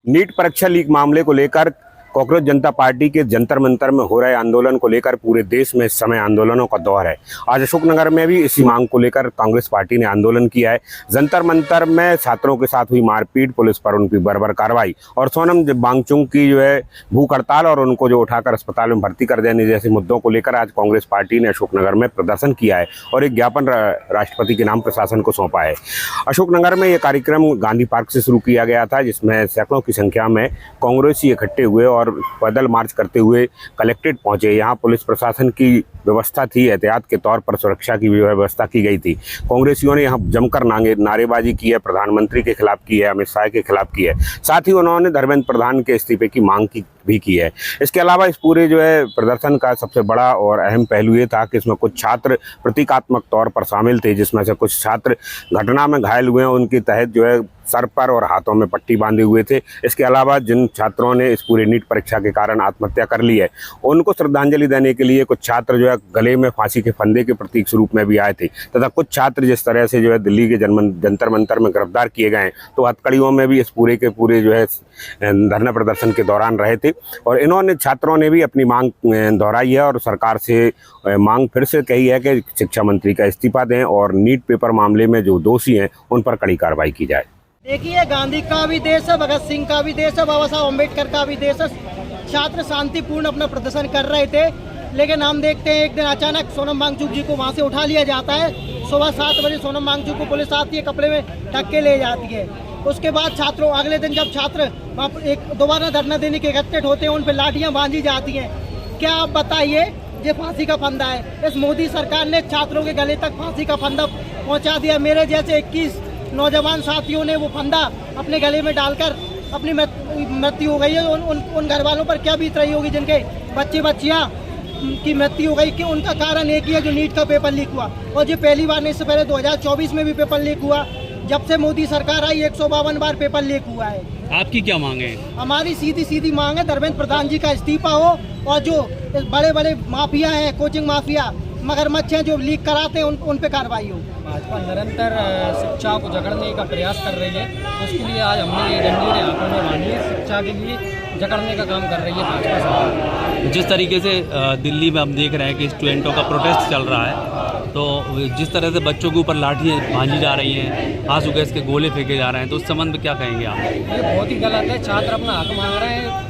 NEET परीक्षा leak मामले को लेकर कॉकरोच जनता पार्टी के जंतर मंतर में हो रहे आंदोलन को लेकर पूरे देश में इस समय आंदोलनों का दौर है। आज अशोकनगर में भी इसी मांग को लेकर कांग्रेस पार्टी ने आंदोलन किया है। जंतर मंतर में छात्रों के साथ हुई मारपीट, पुलिस पर उनकी बर्बर कार्रवाई और सोनम वांगचुक की जो है भूख हड़ताल और उनको जो उठाकर अस्पताल में भर्ती कर देने जैसे मुद्दों को लेकर आज कांग्रेस पार्टी ने अशोकनगर में प्रदर्शन किया है और एक ज्ञापन राष्ट्रपति के नाम प्रशासन को सौंपा है। अशोकनगर में यह कार्यक्रम गांधी पार्क से शुरू किया गया था, जिसमें सैकड़ों की संख्या में कांग्रेसी इकट्ठे हुए और पैदल मार्च करते हुए कलेक्ट्रेट पहुंचे। यहाँ पुलिस प्रशासन की व्यवस्था थी, एहतियात के तौर पर सुरक्षा की व्यवस्था की गई थी। कांग्रेसियों ने यहाँ जमकर नारेबाजी की है, प्रधानमंत्री के खिलाफ की है, अमित शाह के खिलाफ की है। साथ ही उन्होंने धर्मेंद्र प्रधान के इस्तीफे की मांग भी की है। इसके अलावा इस पूरे जो है प्रदर्शन का सबसे बड़ा और अहम पहलू ये था कि इसमें कुछ छात्र प्रतीकात्मक तौर पर शामिल थे, जिसमें से कुछ छात्र घटना में घायल हुए हैं, उनके तहत जो है सर पर और हाथों में पट्टी बांधे हुए थे। इसके अलावा जिन छात्रों ने इस पूरे नीट परीक्षा के कारण आत्महत्या कर ली है, उनको श्रद्धांजलि देने के लिए कुछ छात्र जो है गले में फांसी के फंदे के प्रतीक स्वरूप में भी आए थे, तथा कुछ छात्र जिस तरह से जो है दिल्ली के जंतर मंतर में गिरफ्तार किए गए, तो हथकड़ियों में भी इस पूरे के पूरे जो है धरना प्रदर्शन के दौरान रहे थे। और इन्होंने छात्रों ने भी अपनी मांग दोहराई है और सरकार से मांग फिर से कही है कि शिक्षा मंत्री का इस्तीफा दें और नीट पेपर मामले में जो दोषी हैं उन पर कड़ी कार्रवाई की जाए। देखिए, गांधी का भी देश है, भगत सिंह का भी देश है, बाबा साहब अम्बेडकर का भी देश है। छात्र शांतिपूर्ण अपना प्रदर्शन कर रहे थे, लेकिन हम देखते हैं एक दिन अचानक सोनम वांगचुक जी को वहां से उठा लिया जाता है। सुबह 7 बजे सोनम वांगचुक को पुलिस आती है, कपड़े में ढक के ले जाती है। उसके बाद छात्रों अगले दिन जब छात्र एक दोबारा धरना देने के एकत्रित होते हैं, उन पर लाठियाँ बांधी जाती हैं। क्या आप बताइए, ये फांसी का फंदा है। इस मोदी सरकार ने छात्रों के गले तक फांसी का फंदा पहुँचा दिया। मेरे जैसे 21 नौजवान साथियों ने वो फंदा अपने गले में डालकर अपनी मृत्यु हो गई है। उन घर वालों पर क्या बीत रही होगी जिनके बच्चे बच्चियां की मृत्यु हो गई, कि उनका कारण एक ही है, जो नीट का पेपर लीक हुआ। और ये पहली बार नहीं, इससे पहले 2024 में भी पेपर लीक हुआ। जब से मोदी सरकार आई 152 बार पेपर लीक हुआ है। आपकी क्या मांग है? हमारी सीधी मांग है, धर्मेंद्र प्रधान जी का इस्तीफा हो और जो बड़े बड़े माफिया हैं, कोचिंग माफिया, मगरमच्छ हैं जो लीक कराते हैं, उन पे कार्रवाई हो। भाजपा निरंतर शिक्षा को जकड़ने का प्रयास कर रही है, उसके लिए आज हमने ये जंजीरें हाथों में बांधी है। शिक्षा के लिए जकड़ने का काम कर रही है भाजपा सरकार। जिस तरीके से दिल्ली में हम देख रहे हैं कि स्टूडेंटों का प्रोटेस्ट चल रहा है, तो जिस तरह से बच्चों के ऊपर लाठियाँ भांजी जा रही हैं, आंसू गैस के गोले फेंके जा रहे हैं, तो उस संबंध में क्या कहेंगे आप? ये बहुत ही गलत है। छात्र अपना हक मांग रहे हैं,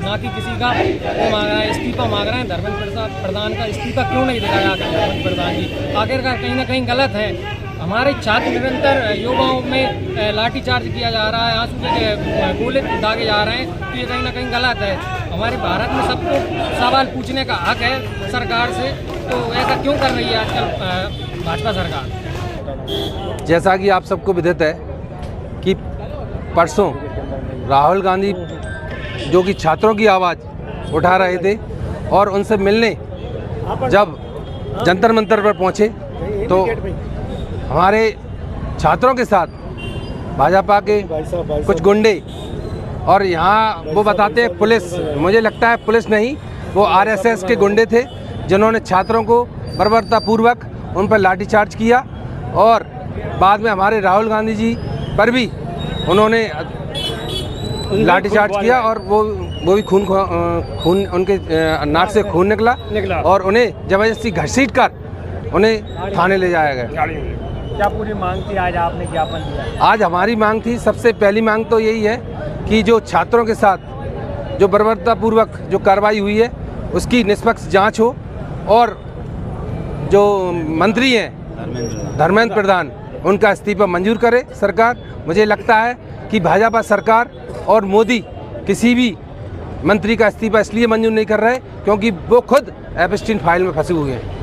ना कि किसी का वो मांग रहा है, इस्तीफा मांग रहे हैं। धर्मेंद्र प्रधान का इस्तीफा क्यों नहीं दिया जाता? धर्मेंद्र प्रधान जी आखिरकार कहीं ना कहीं गलत है। हमारे छात्र निरंतर युवाओं में लाठीचार्ज किया जा रहा है, आंसू के गोले दागे जा रहे हैं, तो ये कहीं ना कहीं गलत है। हमारे भारत में सबको सवाल पूछने का हक है सरकार से, तो ऐसा क्यों कर रही है आजकल भाजपा सरकार? जैसा कि आप सबको विदित है कि परसों राहुल गांधी जो कि छात्रों की आवाज़ उठा रहे थे और उनसे मिलने जब जंतर मंतर पर पहुंचे, तो हमारे छात्रों के साथ भाजपा के कुछ गुंडे, और यहाँ वो बताते हैं पुलिस, मुझे लगता है पुलिस नहीं, वो आरएसएस के गुंडे थे, जिन्होंने छात्रों को बर्बरतापूर्वक उन पर लाठीचार्ज किया और बाद में हमारे राहुल गांधी जी पर भी उन्होंने लाठीचार्ज किया और वो भी खून उनके नाक से खून निकला और उन्हें जबरदस्ती घसीट कर उन्हें थाने ले जाया गया। क्या पूरी मांग थी आज आपने ज्ञापन दिया? आज हमारी मांग थी, सबसे पहली मांग तो यही है कि जो छात्रों के साथ जो बर्बरतापूर्वक जो कार्रवाई हुई है उसकी निष्पक्ष जांच हो और जो मंत्री हैं धर्मेंद्र प्रधान, उनका इस्तीफा मंजूर करे सरकार। मुझे लगता है कि भाजपा सरकार और मोदी किसी भी मंत्री का इस्तीफा इसलिए मंजूर नहीं कर रहे क्योंकि वो खुद एपस्टीन फाइल में फंसे हुए हैं।